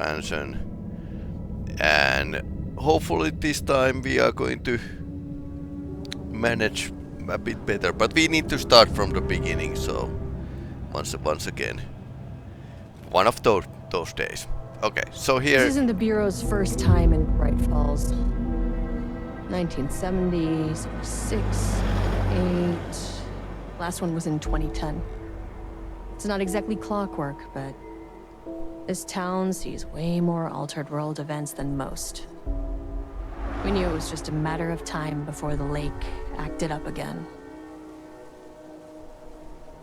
expansion, and hopefully this time we are going to manage a bit better, but we need to start from the beginning, so once again, one of those days. Okay, so here... This isn't the Bureau's first time in Bright Falls. 1970, 76, 8... Last one was in 2010. It's not exactly clockwork, but this town sees way more altered world events than most. We knew it was just a matter of time before the lake acted up again.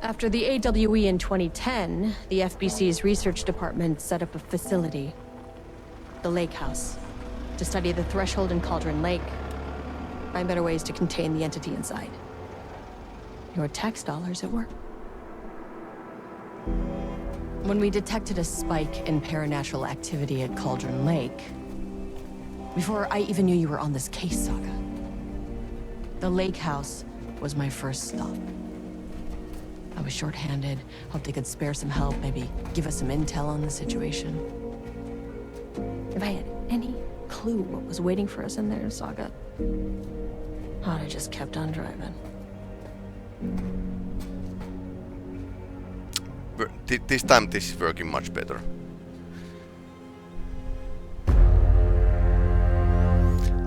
After the AWE in 2010, the FBC's research department set up a facility, the Lake House, to study the threshold in Cauldron Lake, find better ways to contain the entity inside. Your tax dollars at work. When we detected a spike in paranatural activity at Cauldron Lake, before I even knew you were on this case, Saga, the Lake House was my first stop. I was short-handed, hoped they could spare some help, maybe give us some intel on the situation. If I had any clue what was waiting for us in there, Saga, I'd have just kept on driving. This time this is working much better.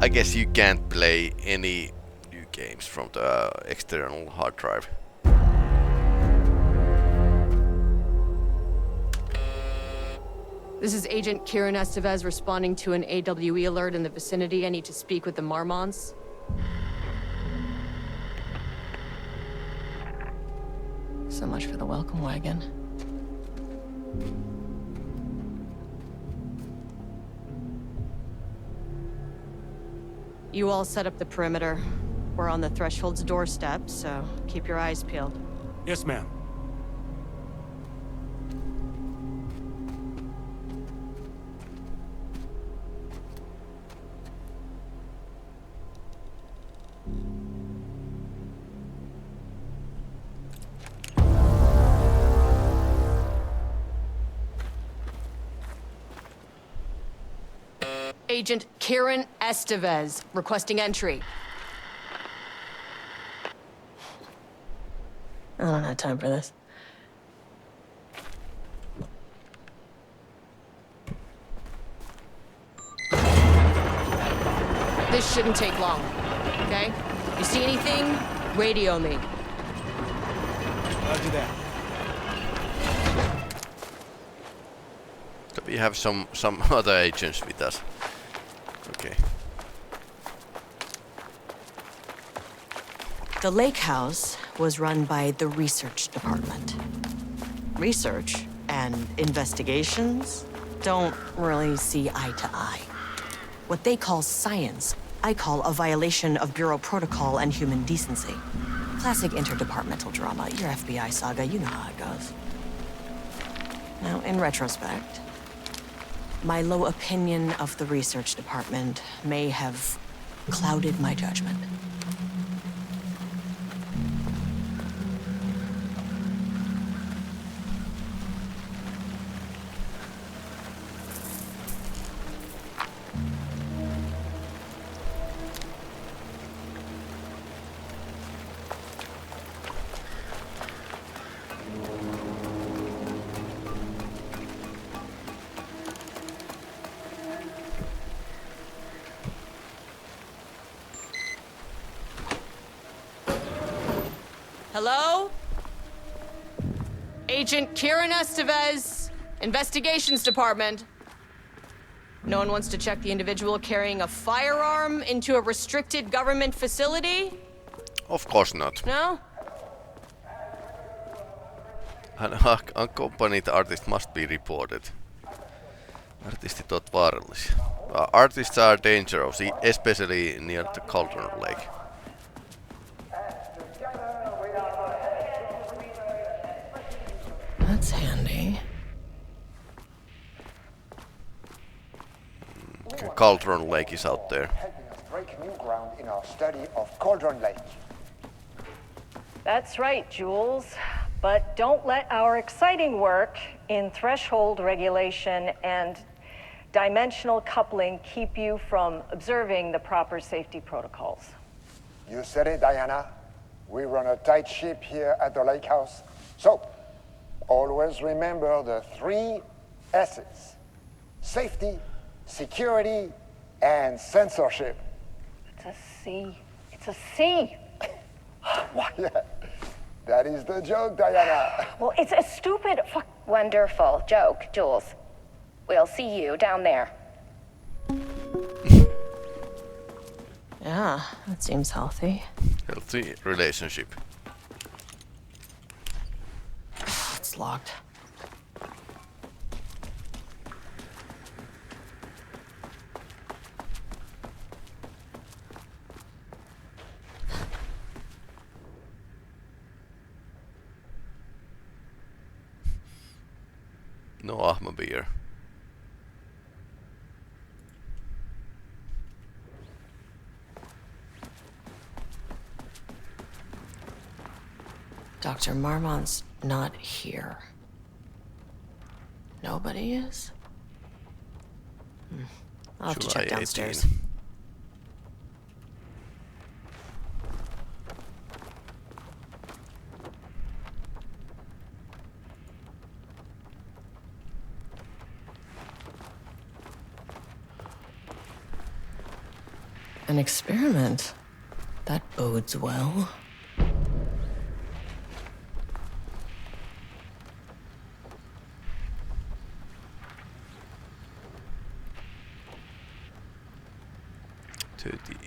I guess you can't play any new games from the external hard drive. This is Agent Kiran Estevez responding to an AWE alert in the vicinity. I need to speak with the Marmons. So much for the welcome wagon. You all set up the perimeter. We're on the Threshold's doorstep, so keep your eyes peeled. Yes, ma'am. Agent Kiran Estevez, requesting entry. I don't have time for this. This shouldn't take long, okay? You see anything, radio me. Roger that. We have some other agents with us. Okay. The Lake House was run by the research department. Research and investigations don't really see eye to eye. What they call science, I call a violation of Bureau protocol and human decency. Classic interdepartmental drama. Your FBI saga, you know how it goes. Now, in retrospect, my low opinion of the research department may have clouded my judgment. Hello? Agent Kiran Estevez, Investigations Department. No one wants to check the individual carrying a firearm into a restricted government facility? Of course not. No? An unaccompanied artist must be reported. Artistit ovat vaarallisia. Artists are dangerous, especially near the Cauldron Lake. That's handy. Cauldron Lake is out there. Break new ground in our study of Cauldron Lake. That's right, Jules. But don't let our exciting work in threshold regulation and dimensional coupling keep you from observing the proper safety protocols. You said it, Diana. We run a tight ship here at the lake house. So, always remember the 3 S's. Safety, security, and censorship. It's a C. It's a C. Why, that is the joke, Diana. Well, it's a stupid fuck. Wonderful joke, Jules. We'll see you down there. Yeah, that seems healthy. Healthy relationship. It's locked. No Ahma beer. Dr. Marmont's not here. Nobody is? I'll have to July check downstairs. 18. An experiment. That bodes well.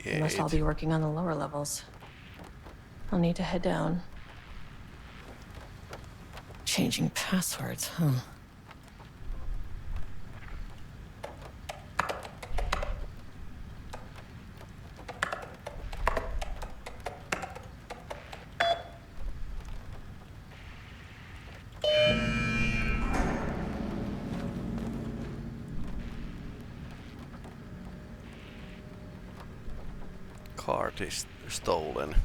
They must all be working on the lower levels. I'll need to head down. Changing passwords, huh? Card is stolen.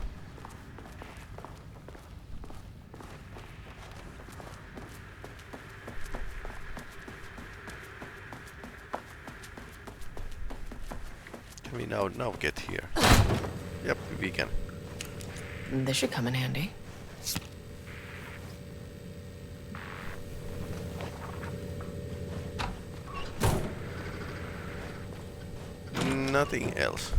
Can we now get here? Yep, we can. This should come in handy. Nothing else.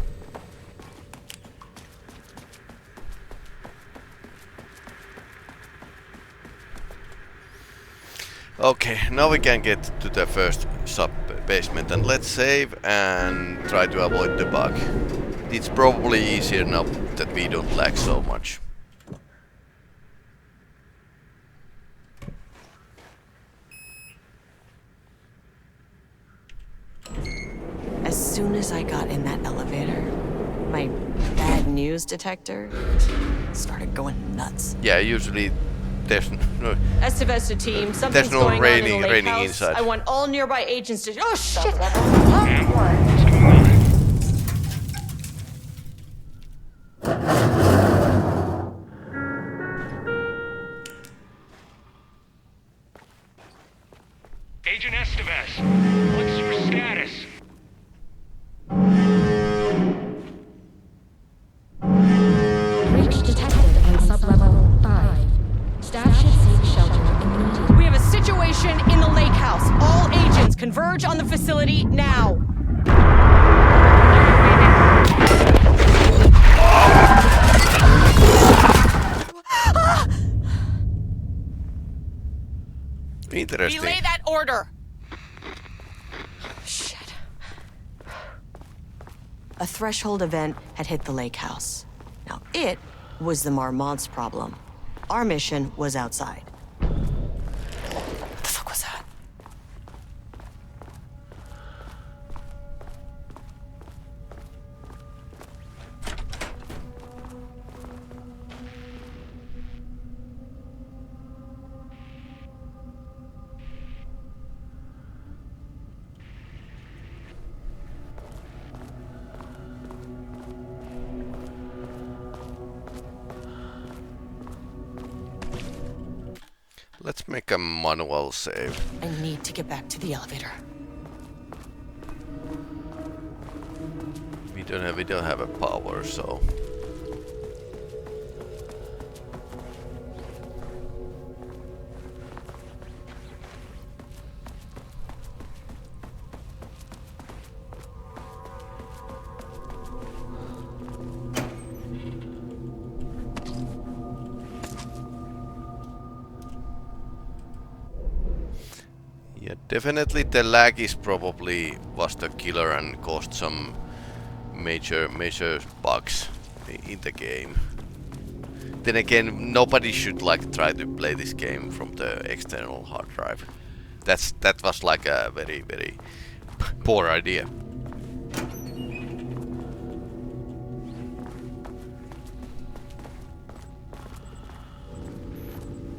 Okay, now we can get to the first sub-basement, and let's save and try to avoid the bug. It's probably easier now that we don't lag so much. As soon as I got in that elevator, my bad news detector started going nuts. Yeah, usually there's no... Estevez to team, something's no going on in raining- the lake raining house. inside. I want all nearby agents to... Oh, shit! Agent Estevez, what's your status? Breach detected on sublevel 5. Staff should seek shelter immediately. We have a situation in the lake house. All agents converge on the facility now. Interesting. Relay that order. Shit. A threshold event had hit the lake house. Now, it was the Marmont's problem. Our mission was outside. What the fuck was that? Let's make a manual save. I need to get back to the elevator. We don't have a power, so. Yeah, definitely the lag is probably was the killer and caused some major bugs in the game. Then again, nobody should like try to play this game from the external hard drive. That was like a very poor idea.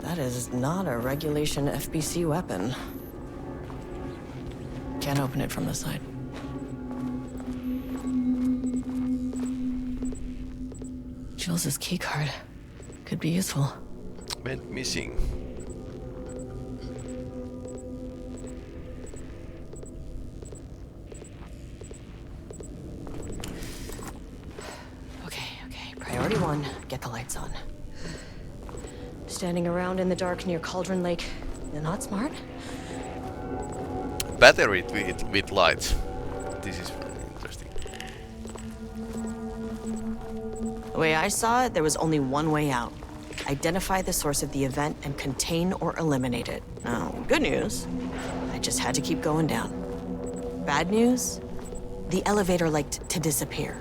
That is not a regulation FBC weapon. Can't open it from the side. Jules's keycard could be useful. Went missing. Okay. Priority 1, get the lights on. Standing around in the dark near Cauldron Lake, not smart? Battery with lights. This is interesting. The way I saw it, there was only one way out. Identify the source of the event and contain or eliminate it. Now, good news, I just had to keep going down. Bad news, the elevator liked to disappear.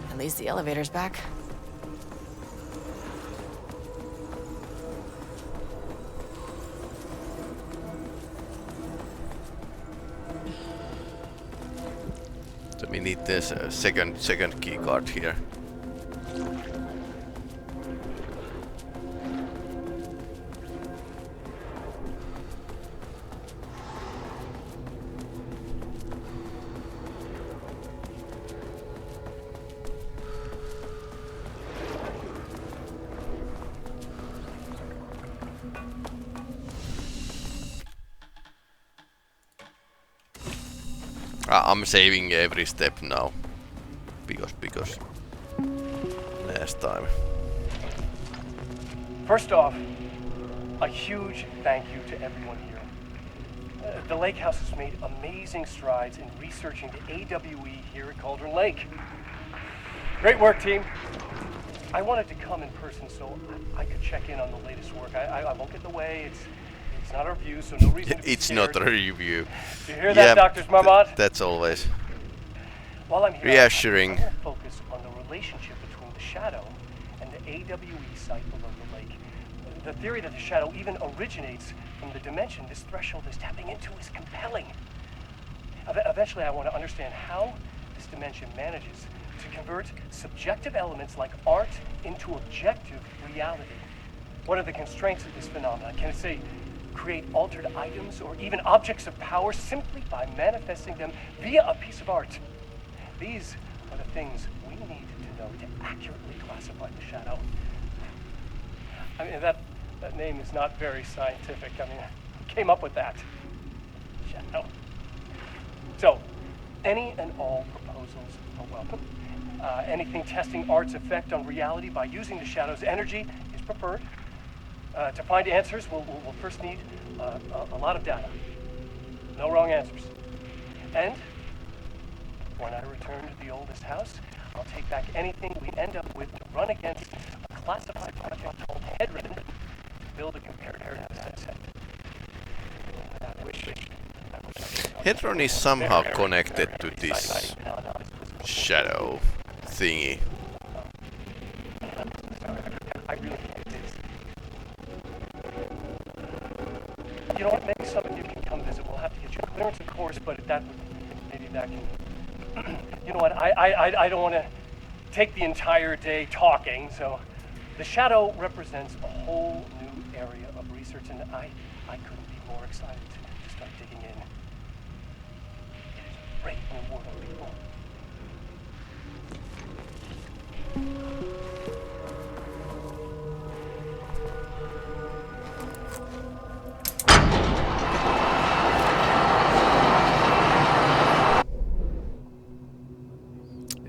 At least the elevator's back. So we need this second key card here. I'm saving every step now because last time. First off, a huge thank you to everyone here. The Lake House has made amazing strides in researching the AWE here at Cauldron Lake. Great work, team. I wanted to come in person so I could check in on the latest work. I won't get in the way. It's not a review, so no reason to be It's scared. not a review. You hear that, Dr. Marmot? That's always While I'm here, reassuring. I want to focus on the relationship between the Shadow and the AWE site below the lake. The theory that the Shadow even originates from the dimension this threshold is tapping into is compelling. Eventually, I want to understand how this dimension manages to convert subjective elements like art into objective reality. What are the constraints of this phenomenon? Can it, say, create altered items or even objects of power simply by manifesting them via a piece of art? These are the things we need to know to accurately classify the Shadow. I mean, that name is not very scientific. I mean, who came up with that? Shadow. So, any and all proposals are welcome. Anything testing art's effect on reality by using the Shadow's energy is preferred. To find answers, we'll first need a lot of data. No wrong answers. And when I return to the oldest house, I'll take back anything we end up with to run against a classified project called Headrun to build a comparative data set. Hedron is somehow connected to this shadow thingy. I really think it is. You know what? Maybe some of you can come visit. We'll have to get you clearance, of course, but that would maybe that can. You know what? I don't want to take the entire day talking. So, the Shadow represents a whole new area of research, and I couldn't be more excited to start digging in. great new world people.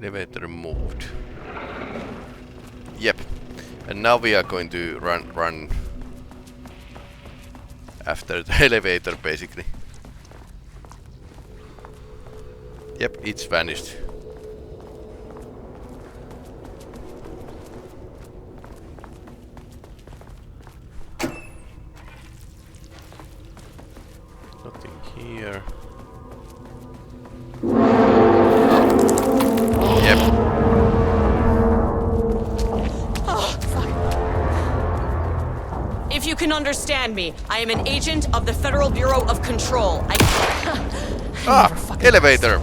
Elevator moved. Yep. And now we are going to run after the elevator, basically. Yep, it's vanished. Nothing here. Yep. Oh, fuck. If you can understand me, I am an agent of the Federal Bureau of Control. Elevator!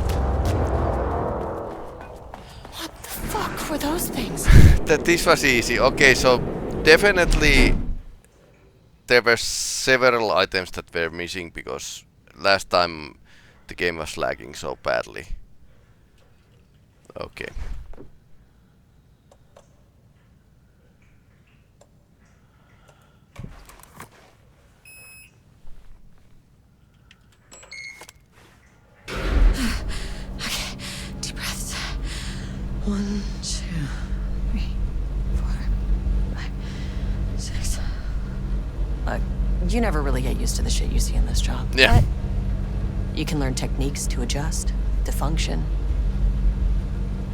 What the fuck were those things? This was easy. Okay, so definitely there were several items that were missing because last time the game was lagging so badly. Okay. Okay, deep breaths. 1, 2, 3, 4, 5, 6. Look, you never really get used to the shit you see in this job. Yeah. But you can learn techniques to adjust, to function.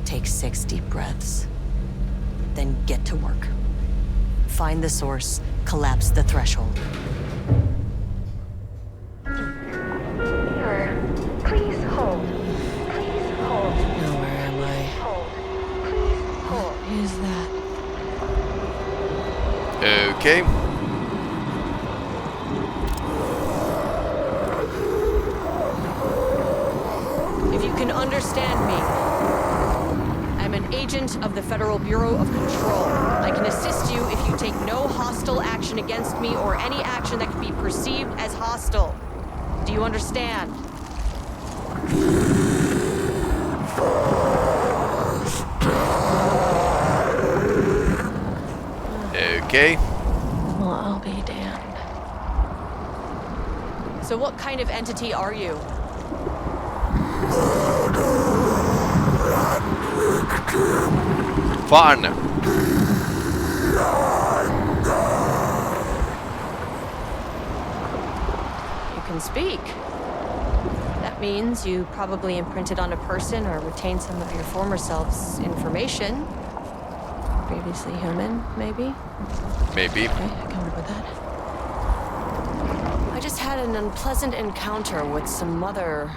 Take 6 deep breaths. Then get to work. Find the source, collapse the threshold. Mirror, please hold. Please hold. Now where am I? Hold. Please hold. What is that? Okay. If you can understand me, I'm an agent of the Federal Bureau of Control. I can assist you if you take no hostile action against me or any action that can be perceived as hostile. Do you understand? Okay. Well, I'll be damned. So what kind of entity are you? Fun. You can speak. That means you probably imprinted on a person or retained some of your former self's information. Previously human, maybe? Maybe. Okay, I can work with that. I just had an unpleasant encounter with some other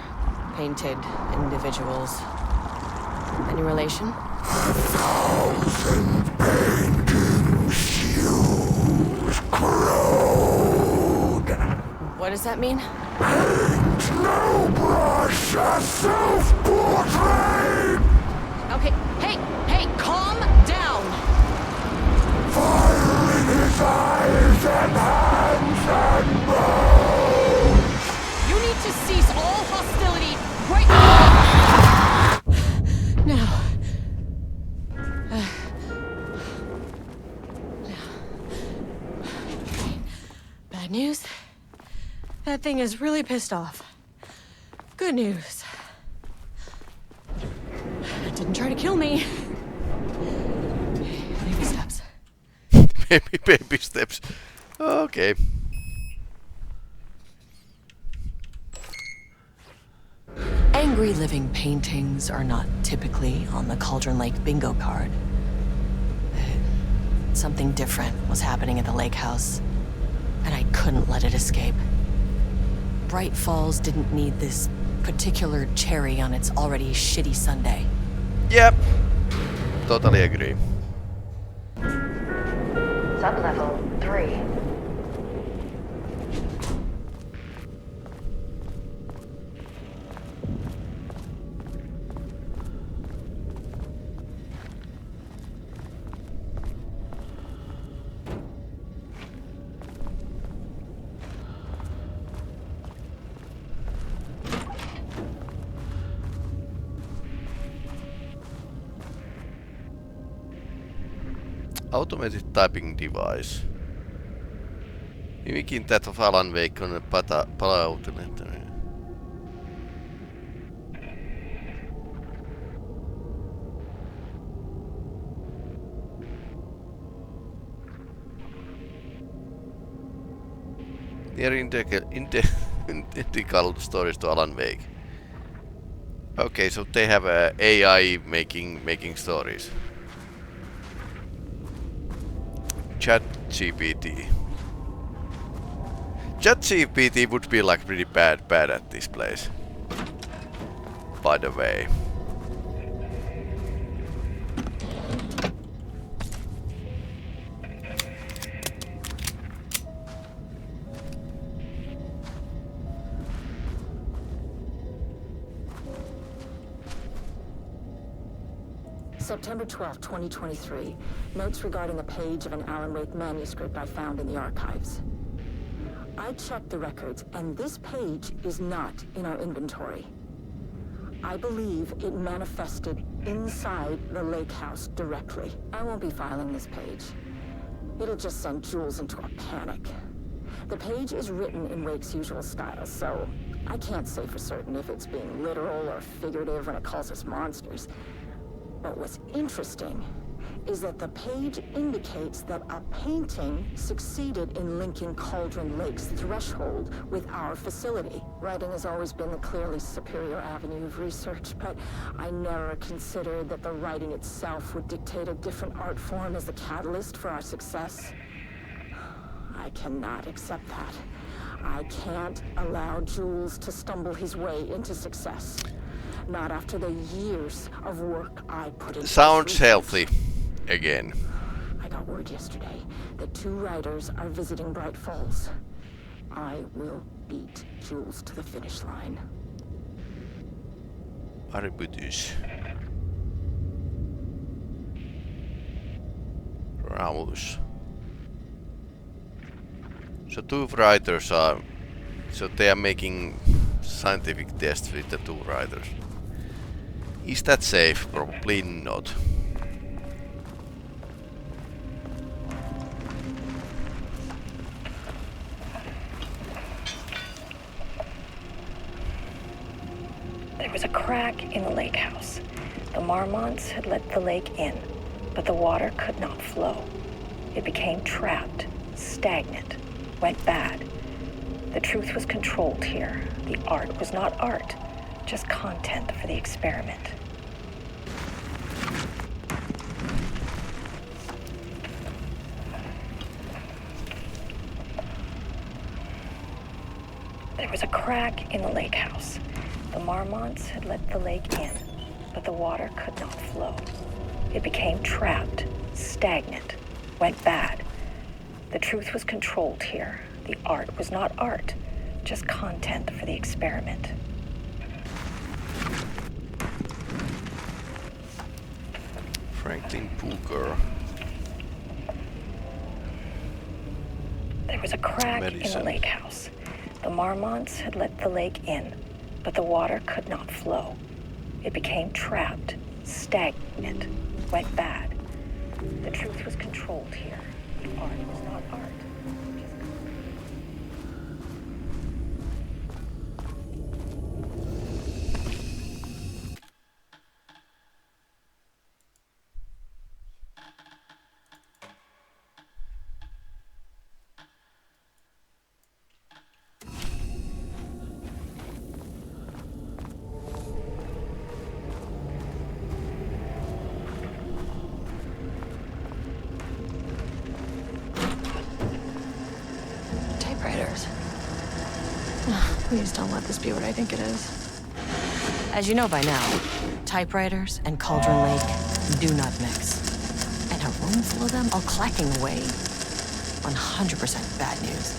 painted individuals. Any relation? 1,000 paintings use corrode. What does that mean? Paint no brush a self-portrait. Okay, hey, calm down! Fire in his eyes and hands and bones. You need to cease all hostility right now! Now. Bad news. That thing is really pissed off. Good news. It didn't try to kill me. Baby steps. Baby steps. Okay. Angry living paintings are not typically on the Cauldron Lake bingo card. Something different was happening at the lake house, and I couldn't let it escape. Bright Falls didn't need this particular cherry on its already shitty Sunday. Yep. Totally agree. Sublevel 3. Automated typing device. Mimicking that of Alan Wake on a palautometer. Near identical stories to Alan Wake. Okay, so they have a AI making stories. ChatGPT. ChatGPT would be like pretty bad at this place. By the way. September 12, 2023. Notes regarding a page of an Alan Wake manuscript I found in the archives. I checked the records, and this page is not in our inventory. I believe it manifested inside the lake house directly. I won't be filing this page. It'll just send Jules into a panic. The page is written in Wake's usual style, so I can't say for certain if it's being literal or figurative when it calls us monsters. But what's interesting is that the page indicates that a painting succeeded in linking Cauldron Lake's threshold with our facility. Writing has always been the clearly superior avenue of research, but I never considered that the writing itself would dictate a different art form as the catalyst for our success. I cannot accept that. I can't allow Jules to stumble his way into success. Not after the years of work I put into. Sounds healthy. Again. I got word yesterday that 2 writers are visiting Bright Falls. I will beat Jules to the finish line. Arbutus. Raus. So 2 writers are... So they are making scientific tests with the 2 writers. Is that safe? Probably not. There was a crack in the lake house. The Marmonts had let the lake in, but the water could not flow. It became trapped, stagnant, went bad. The truth was controlled here. The art was not art, just content for the experiment. There was a crack in the lake house. The Marmonts had let the lake in, but the water could not flow. It became trapped, stagnant, went bad. The truth was controlled here. The art was not art, just content for the experiment. Franklin Pooker. There was a crack in the lake house. The Marmonts had let the lake in, but the water could not flow. It became trapped, stagnant, went bad. The truth was controlled here. The art was not art. Please don't let this be what I think it is. As you know by now, typewriters and Cauldron Lake do not mix. And a room full of them all clacking away? 100% bad news.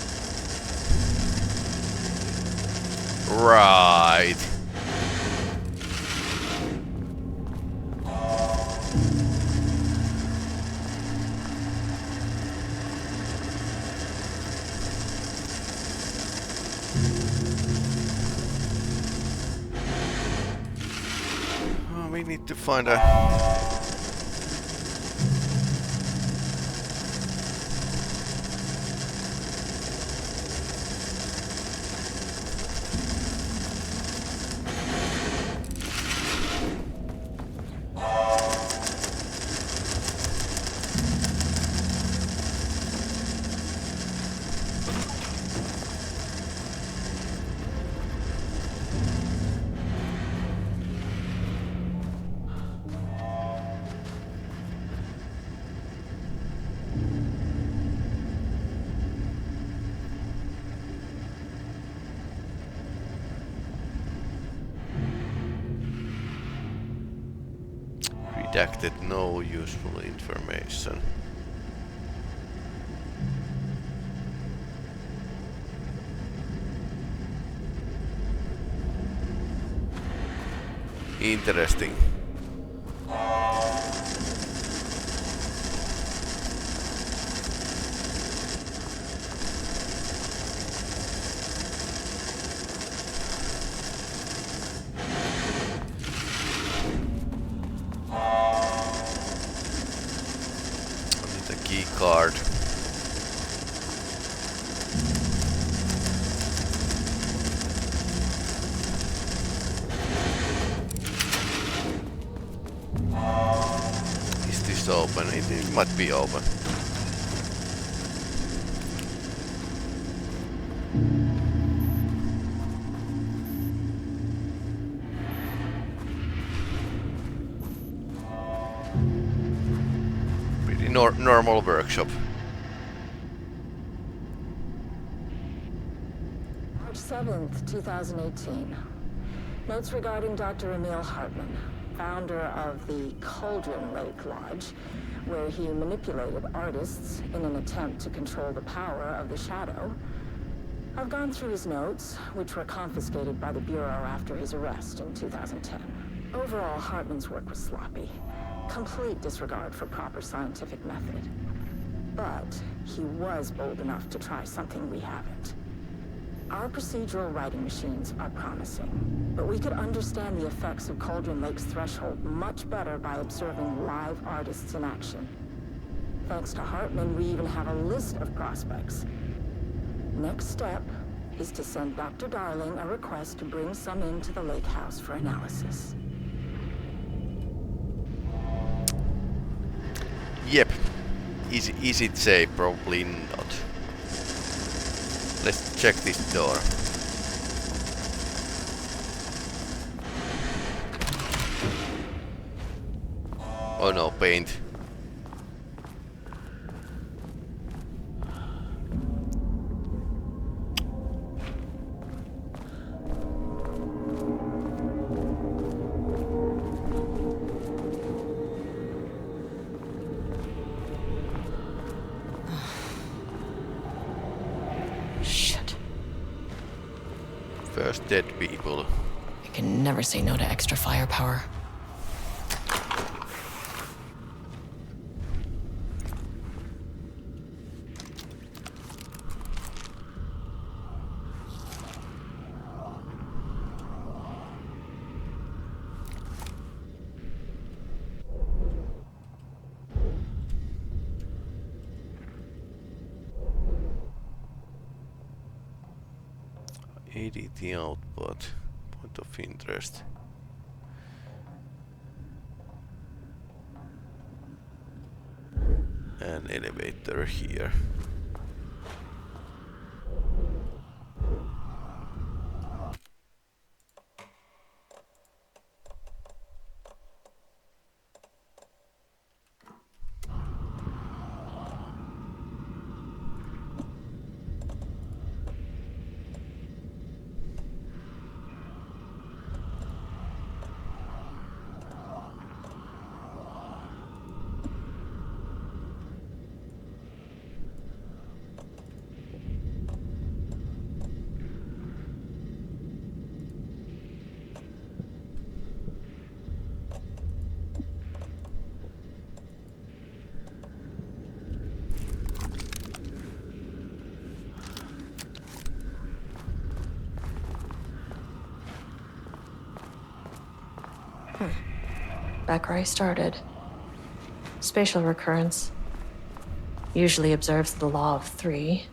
Right. We need to find a... Redacted no useful information. Interesting. Key card. Is this open? It might be open. Pretty normal workshop. March 7th, 2018. Notes regarding Dr. Emil Hartman, founder of the Cauldron Lake Lodge, where he manipulated artists in an attempt to control the power of the Shadow. I've gone through his notes, which were confiscated by the Bureau after his arrest in 2010. Overall, Hartman's work was sloppy. Complete disregard for proper scientific method. But he was bold enough to try something we haven't. Our procedural writing machines are promising, but we could understand the effects of Cauldron Lake's threshold much better by observing live artists in action. Thanks to Hartman, we even have a list of prospects. Next step is to send Dr. Darling a request to bring some into the lake house for analysis. Yep. Is it safe? Probably not. Let's check this door. Oh no, paint. First dead people. I can never say no to extra firepower. ADT output, point of interest. An elevator here. Back where I started. Spatial recurrence. Usually observes the law of three.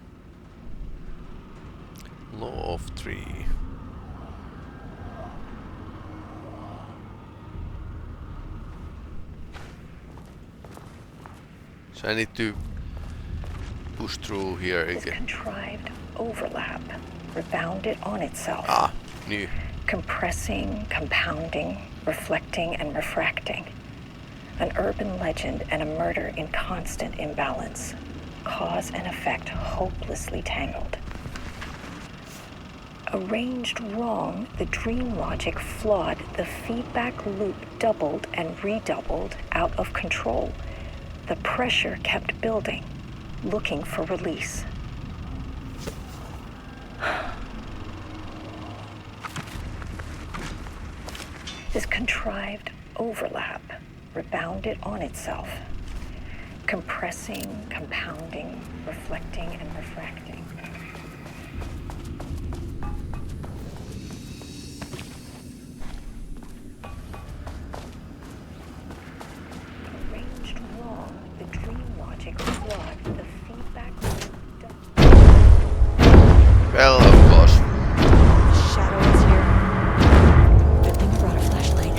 Law of three. So I need to push through here This again. contrived overlap rebounded on itself. Ah, new. Compressing, compounding, reflecting, and refracting. An urban legend and a murder in constant imbalance. Cause and effect hopelessly tangled. Arranged wrong, the dream logic flawed, the feedback loop doubled and redoubled, out of control. The pressure kept building, looking for release. This contrived overlap rebounded on itself, compressing, compounding, reflecting, and refracting. Arranged wrong, the dream logic flawed, the feedback loop. Well, of course. Shadow is here. Good thing I brought a flashlight.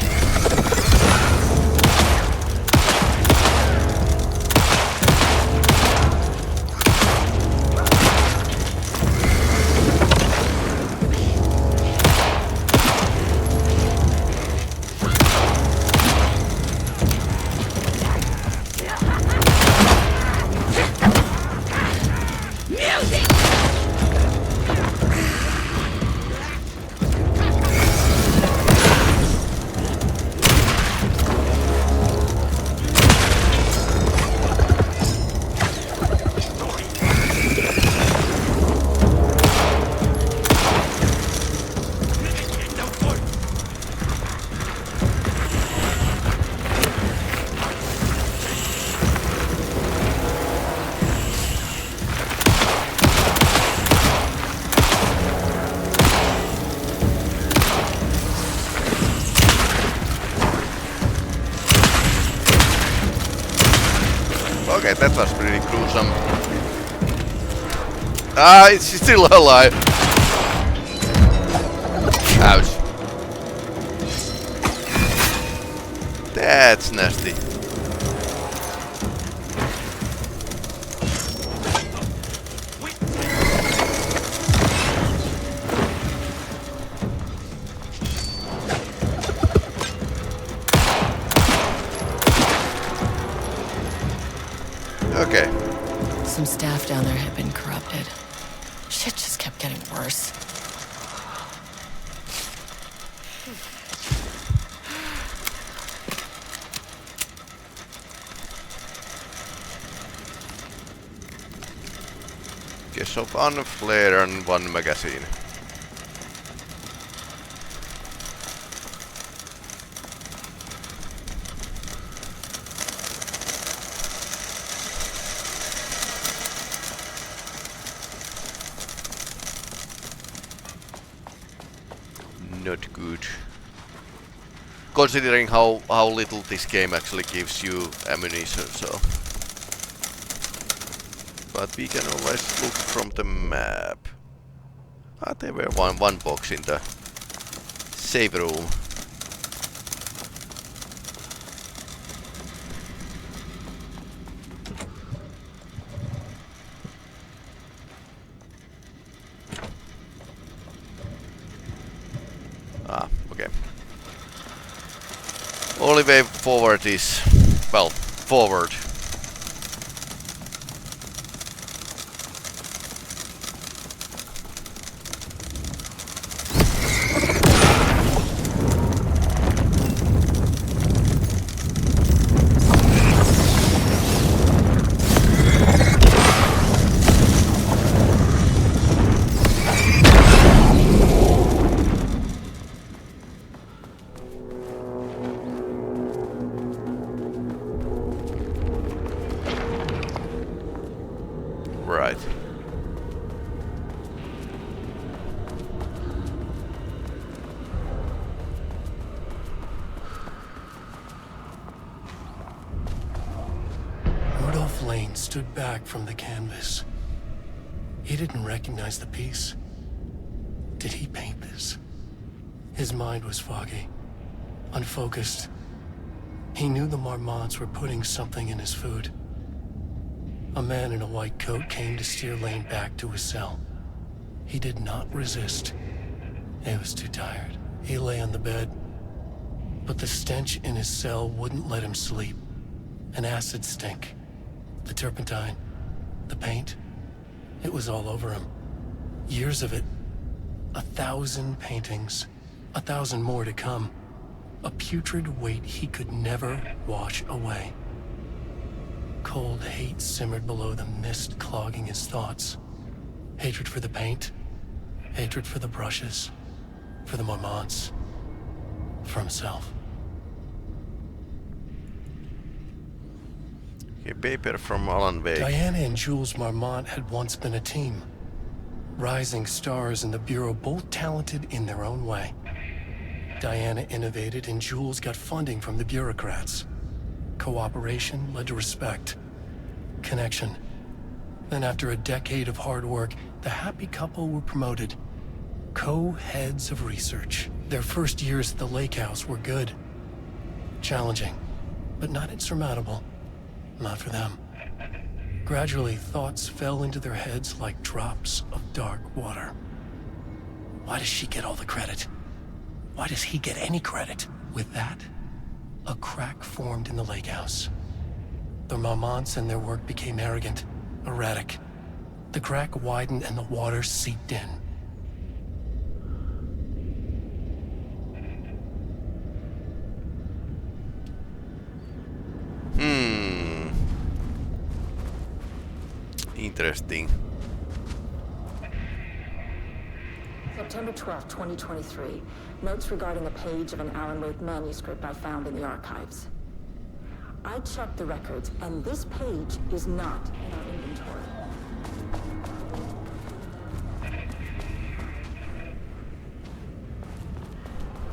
Okay, that was pretty gruesome. Ah, it's still alive. Ouch. That's nasty. Okay. Some staff down there had been corrupted. Shit just kept getting worse. Guess of one flare and one magazine. Not good. Considering how little this game actually gives you ammunition, so. But we can always look from the map. Ah, there were one box in the save room. Ah, okay. Only way forward is, well, forward. Right. Rudolph Lane stood back from the canvas. He didn't recognize the piece. Did he paint this? His mind was foggy, unfocused. He knew the Marmonts were putting something in his food. A man in a white coat came to steer Lane back to his cell. He did not resist. He was too tired. He lay on the bed, but the stench in his cell wouldn't let him sleep. An acid stink. The turpentine, the paint, it was all over him. Years of it, 1,000 paintings, 1,000 more to come. A putrid weight he could never wash away. Cold hate simmered below the mist clogging his thoughts. Hatred for the paint, hatred for the brushes, for the Marmonts, for himself. A paper from Alan Wake. Diana and Jules Marmont had once been a team. Rising stars in the Bureau, both talented in their own way. Diana innovated and Jules got funding from the bureaucrats. Cooperation led to respect, connection. Then after a decade of hard work, the happy couple were promoted. Co-heads of research. Their first years at the lake house were good. Challenging, but not insurmountable. Not for them. Gradually, thoughts fell into their heads like drops of dark water. Why does she get all the credit? Why does he get any credit? With that, a crack formed in the lake house. The Marmonts and their work became arrogant, erratic. The crack widened and the water seeped in. Interesting. September 12, 2023. Notes regarding a page of an Alan Wake manuscript I found in the archives. I checked the records, and this page is not in our inventory.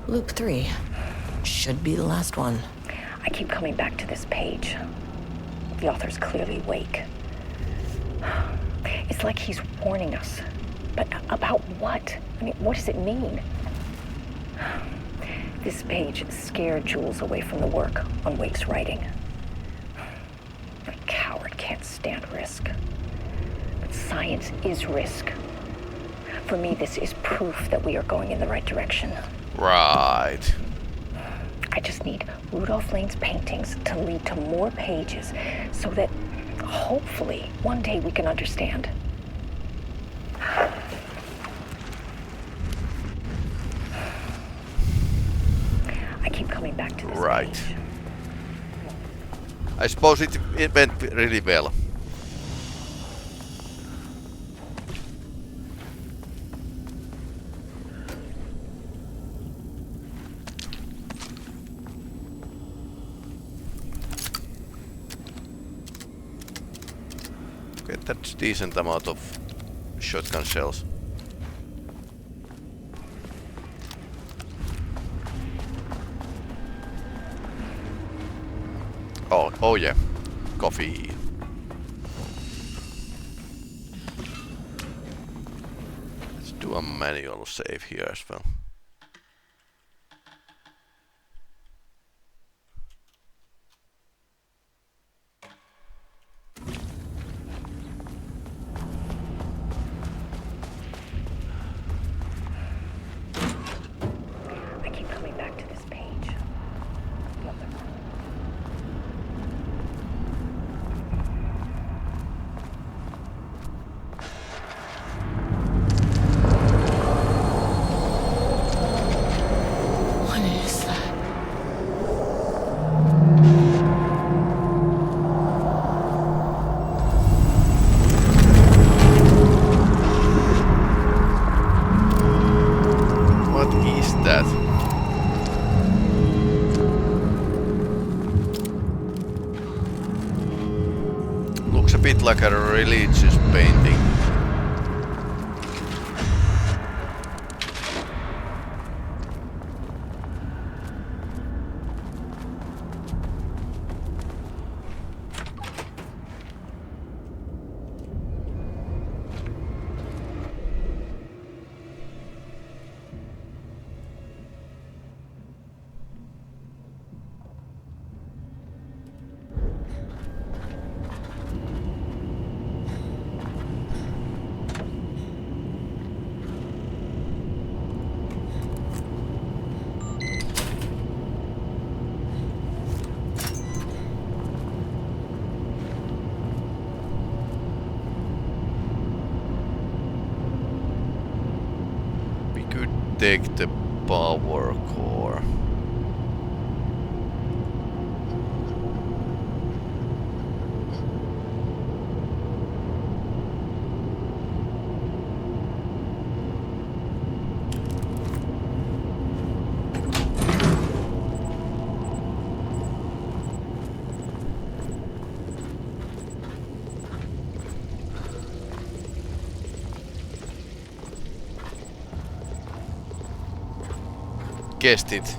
Loop 3. Should be the last one. I keep coming back to this page. The author's clearly awake. It's like he's warning us. But about what? I mean, what does it mean? This page scared Jules away from the work on Wake's writing. A coward can't stand risk. But science is risk. For me, this is proof that we are going in the right direction. Right. I just need Rudolph Lane's paintings to lead to more pages so that hopefully one day we can understand. I keep coming back to this Right. page. I suppose it went really well. Okay, that's decent amount of shotgun shells. Oh yeah, coffee. Let's do a manual save here as well. I keep coming back to this page. What is that? What is that? Looks a bit like a religious painting. take the power core. Guessed it.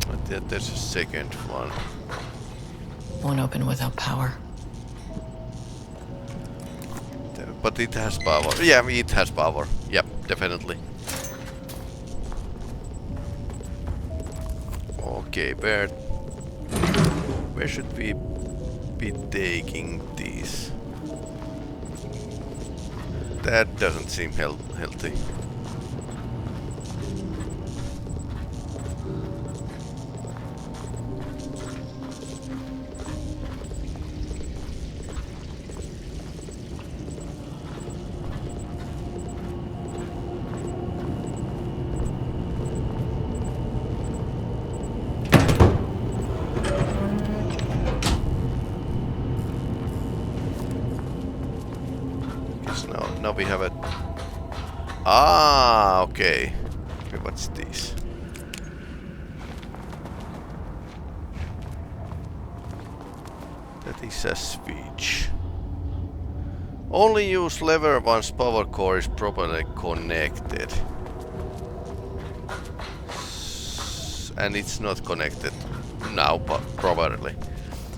But there's a second one. Won't open without power. But it has power. Yeah, it has power. Yep, definitely. Okay, where should we be taking these? That doesn't seem healthy. Now we have a... Ah, okay. Okay, what's this? That is a switch. Only use lever once power core is properly connected. And it's not connected now properly.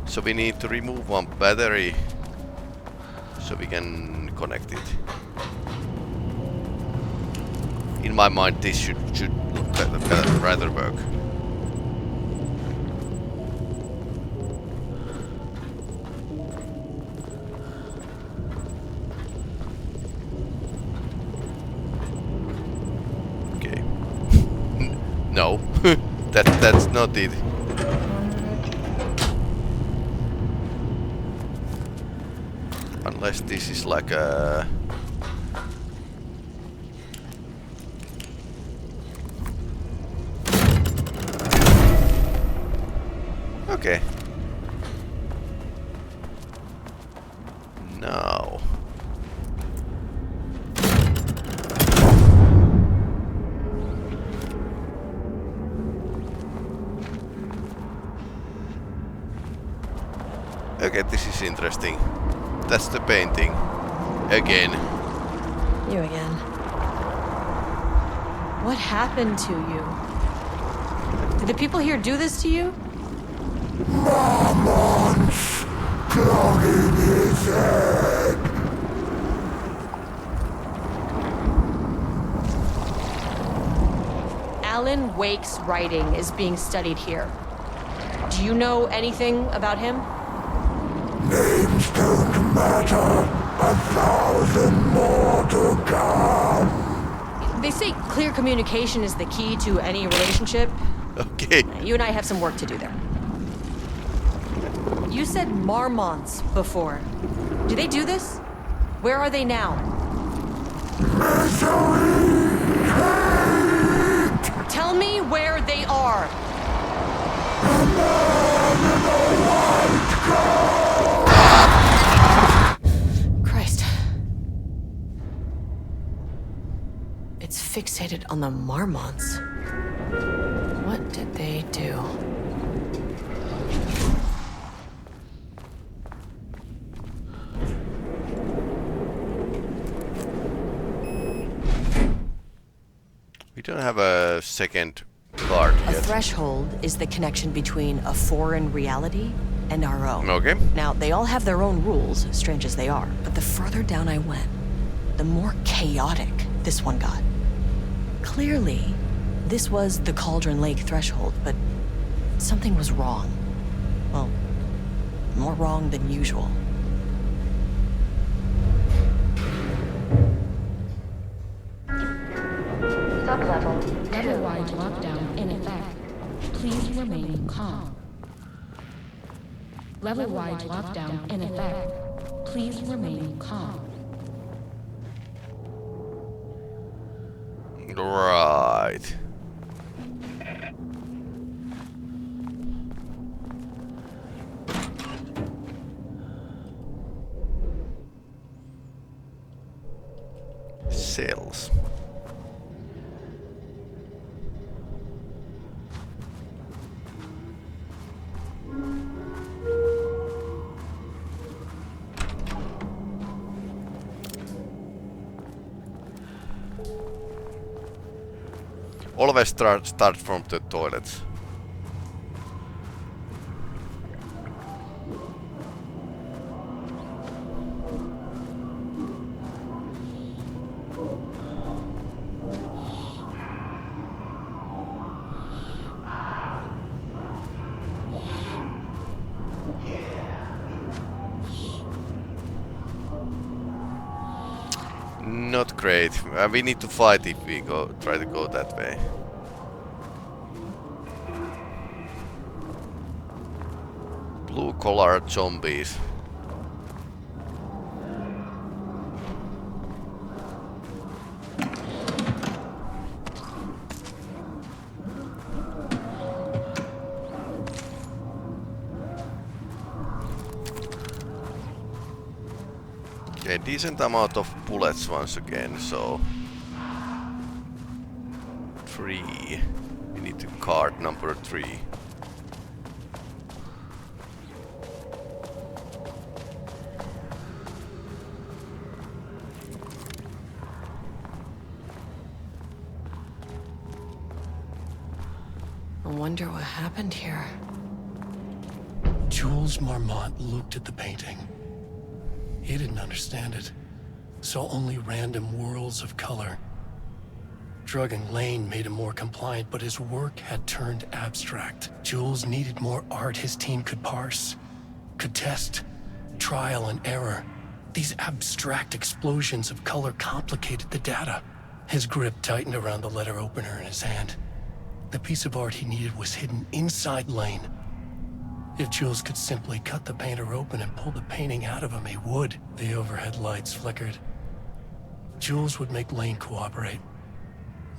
So we need to remove one battery so we can connect it. In my mind, this should rather work. Okay. No, that's not it. Unless this is like a... Okay. Now. Okay, this is interesting. That's the painting. Again. You again. What happened to you? Did the people here do this to you? Marmon's clogging his head. Alan Wake's writing is being studied here. Do you know anything about him? Names don't matter. 1,000 more to come. They say clear communication is the key to any relationship. Okay. You and I have some work to do there. You said marmonts before. Do they do this? Where are they now? Misery, hate. Tell me where they are. A man in a white coat. Christ. It's fixated on the marmonts. What did they do? We don't have a second card A yet. threshold is the connection between a foreign reality and our own. Okay. Now, they all have their own rules, strange as they are, but the further down I went, the more chaotic this one got. Clearly, this was the Cauldron Lake threshold, but something was wrong. Well, more wrong than usual. Sublevel 2. Level-wide lockdown in effect. Please remain calm. Level-wide lockdown in effect. Please remain calm. Right. Cells. Always start from the toilets. Not great. We need to fight if we try to go that way. Blue-collar zombies. Okay, decent amount of bullets once again, so 3. We need to card number 3. I wonder what happened here. Jules Marmont looked at the painting. He didn't understand it. Saw only random whirls of color. Drugging Lane made him more compliant, but his work had turned abstract. Jules needed more art his team could parse, could test, trial and error. These abstract explosions of color complicated the data. His grip tightened around the letter opener in his hand. The piece of art he needed was hidden inside Lane. If Jules could simply cut the painter open and pull the painting out of him, he would. The overhead lights flickered. Jules would make Lane cooperate.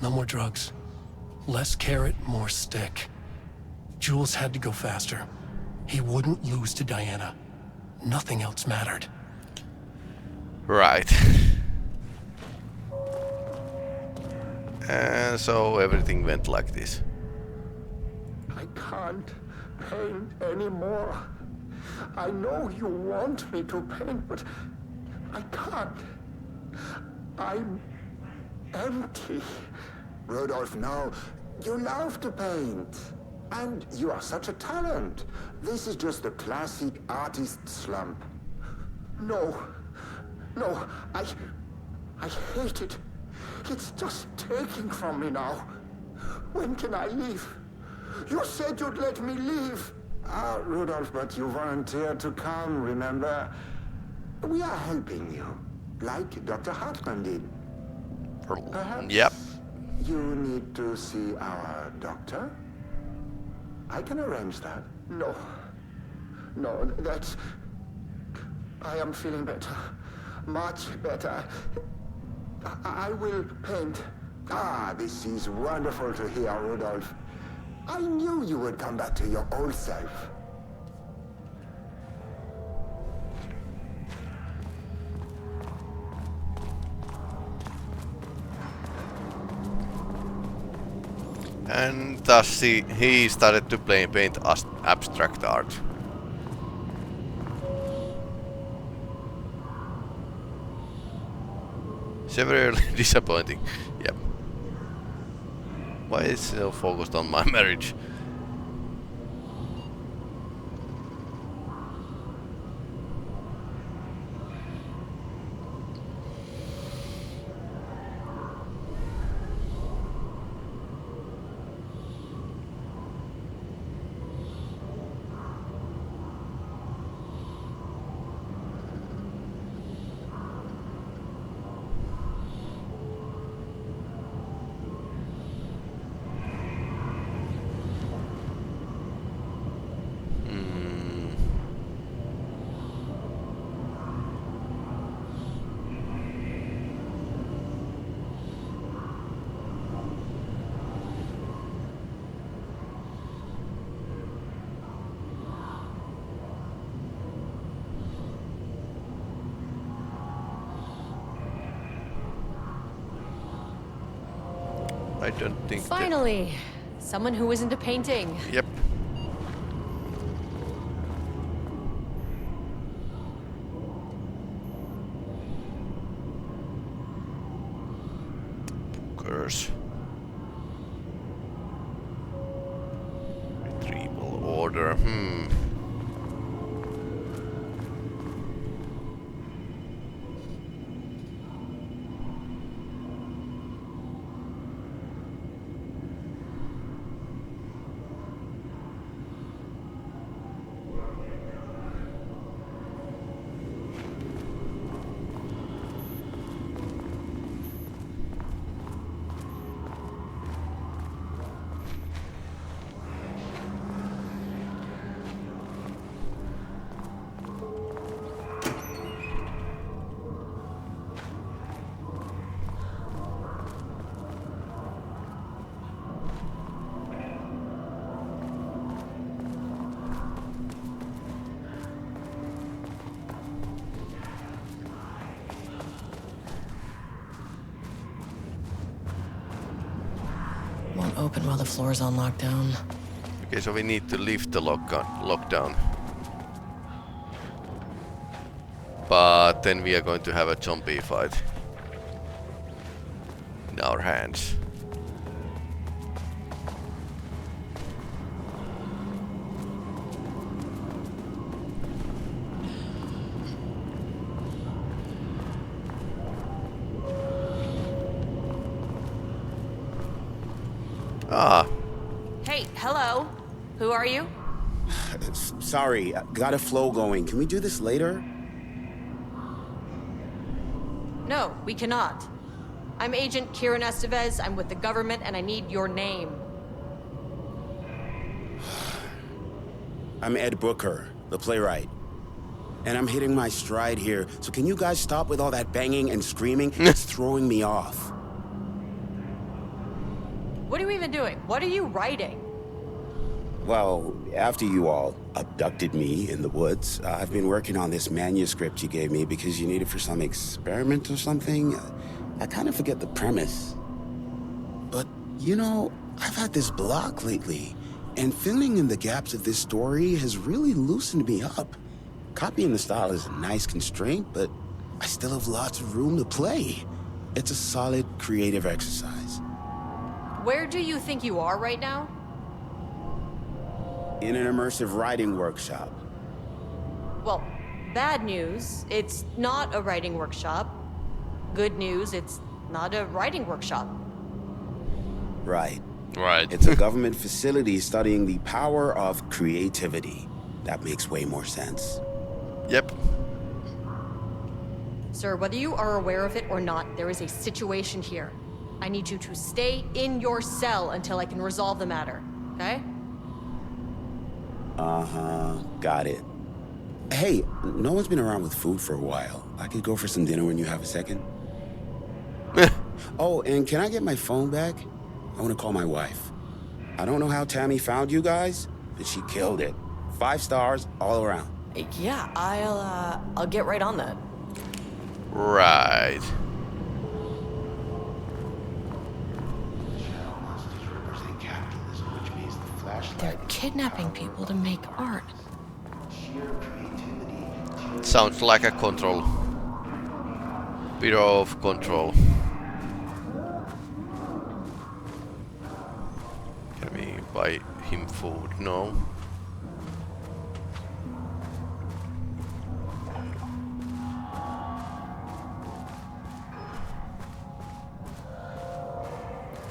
No more drugs. Less carrot, more stick. Jules had to go faster. He wouldn't lose to Diana. Nothing else mattered. Right. And so everything went like this. I can't paint anymore. I know you want me to paint, but I can't. I'm empty. Rudolph, no. You love to paint. And you are such a talent. This is just the classic artist slump. No. No, I hate it. It's just taking from me now. When can I leave? You said you'd let me leave. Ah, Rudolph, but you volunteered to come, remember? We are helping you, like Dr. Hartman did. Perhaps yep. You need to see our doctor? I can arrange that. No. No, that's... I am feeling better. Much better. I will paint. Ah, this is wonderful to hear, Rudolph. I knew you would come back to your old self. And thus he started to paint abstract art. Severely disappointing. Yep. Why is it so focused on my marriage? I don't think. Finally, someone who isn't a painting. Yep. Bookers. Retrieval order. Won't open while the floor's on lockdown. Okay, so we need to lift the lockdown. But then we are going to have a zombie fight in our hands. Ah. Hey, hello. Who are you? Sorry, got a flow going. Can we do this later? No, we cannot. I'm Agent Kiran Estevez. I'm with the government and I need your name. I'm Ed Brooker, the playwright. And I'm hitting my stride here, so can you guys stop with all that banging and screaming? It's throwing me off. What are you even doing? What are you writing? Well, after you all abducted me in the woods, I've been working on this manuscript you gave me because you need it for some experiment or something. I kind of forget the premise. But, you know, I've had this block lately, and filling in the gaps of this story has really loosened me up. Copying the style is a nice constraint, but I still have lots of room to play. It's a solid creative exercise. Where do you think you are right now? In an immersive writing workshop. Well, bad news, it's not a writing workshop. Good news, it's not a writing workshop. Right. Right. It's a government facility studying the power of creativity. That makes way more sense. Yep. Sir, whether you are aware of it or not, there is a situation here. I need you to stay in your cell until I can resolve the matter, okay? Uh-huh, got it. Hey, no one's been around with food for a while. I could go for some dinner when you have a second. Oh, and can I get my phone back? I want to call my wife. I don't know how Tammy found you guys, but she killed it. 5 stars all around. Yeah, I'll get right on that. Right. They're kidnapping people to make art. Sounds like a control. Bureau of Control. Can we buy him food? No.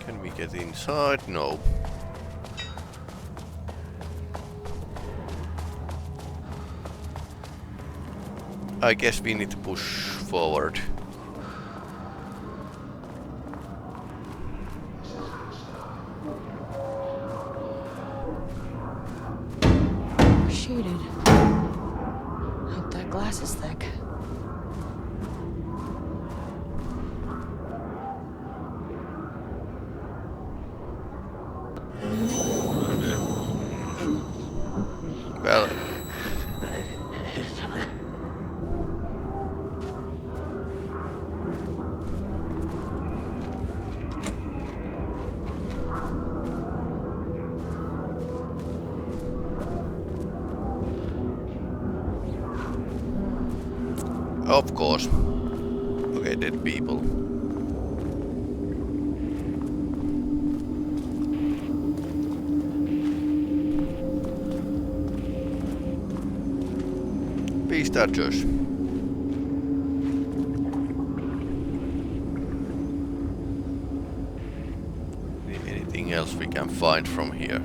Can we get inside? No. I guess we need to push forward. We're shaded. Hope that glass is thick. Well, Of course. Okay, dead people. Beast Dodgers. Anything else we can find from here?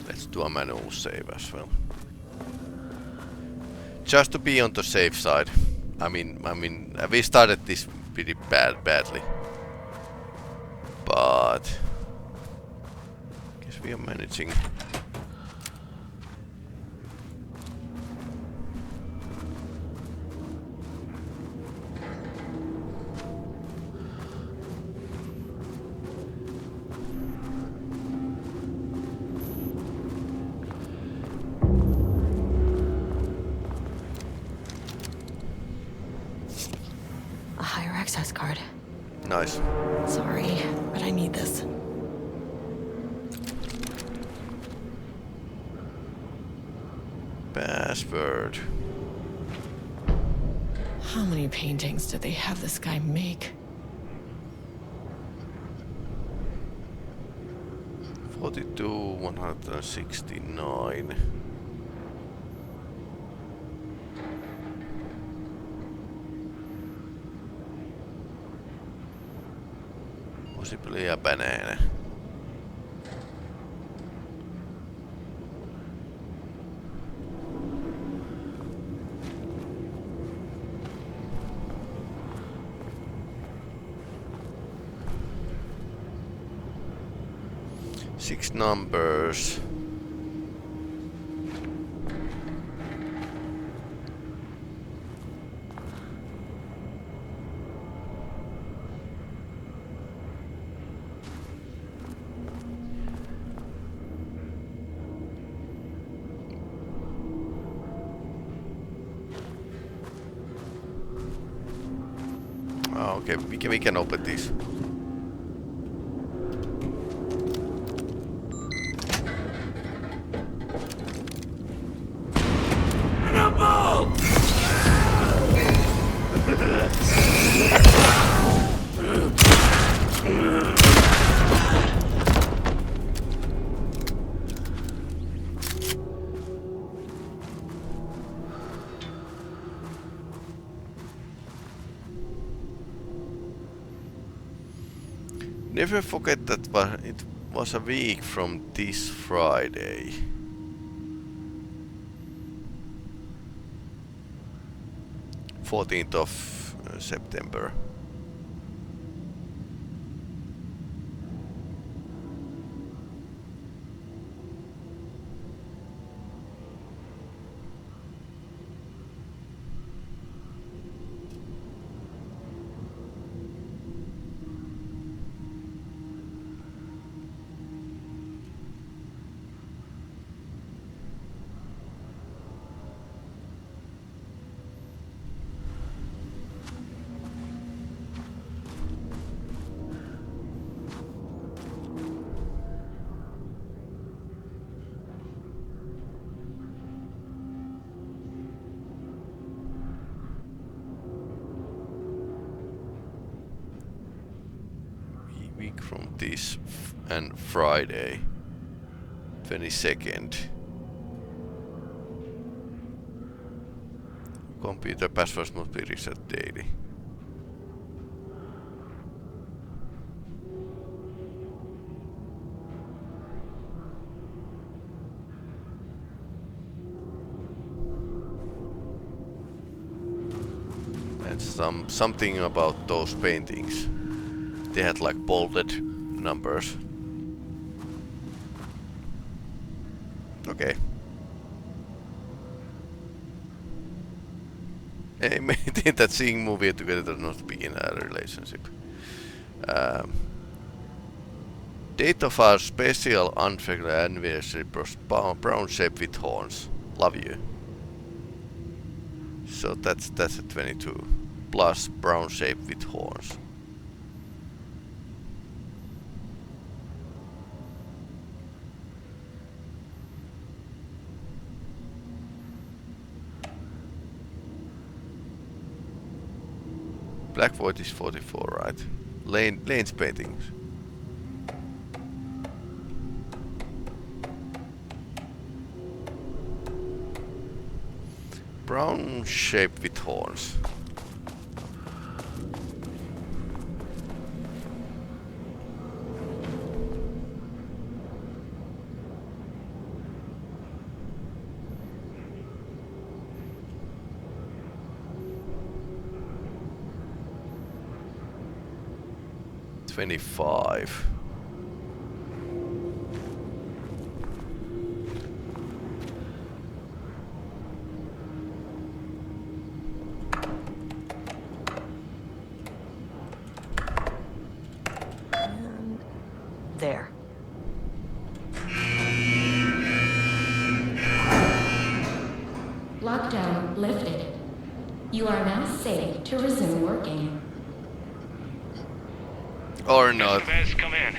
Let's do a manual save as well. Just to be on the safe side. I mean, we started this pretty badly. But guess we are managing. A higher access card. Nice. Sorry, but I need this. Password. How many paintings did they have this guy make? 42, 169. Possibly a banana. Six numbers. Okay, we can open this. Never forget that it was a week from this Friday. September 14th. Week from this and Friday 22nd. Computer passwords must be reset daily. And something about those paintings. They had like bolded numbers. Okay. I maintain that seeing movie together does not begin a relationship. Date of our special unfamiliar anniversary, brown shape with horns. Love you. So that's a 22. Plus brown shape with horns. Black Void is 44, right? Lane's paintings. Brown shape with horns. $25. And there. Lockdown lifted. You are now safe to resume working. Or not. Estevez, come in.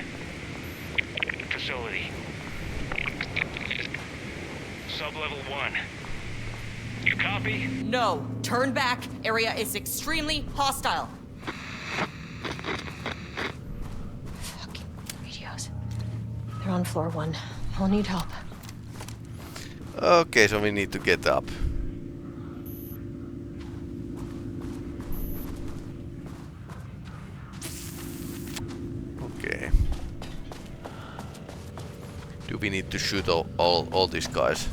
Facility. Sub-level 1. You copy? No, turn back. Area is extremely hostile. Fucking radios. They're on floor 1. I'll need help. Okay, so we need to get up. Okay. Do we need to shoot all these guys?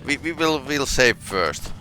We'll save first.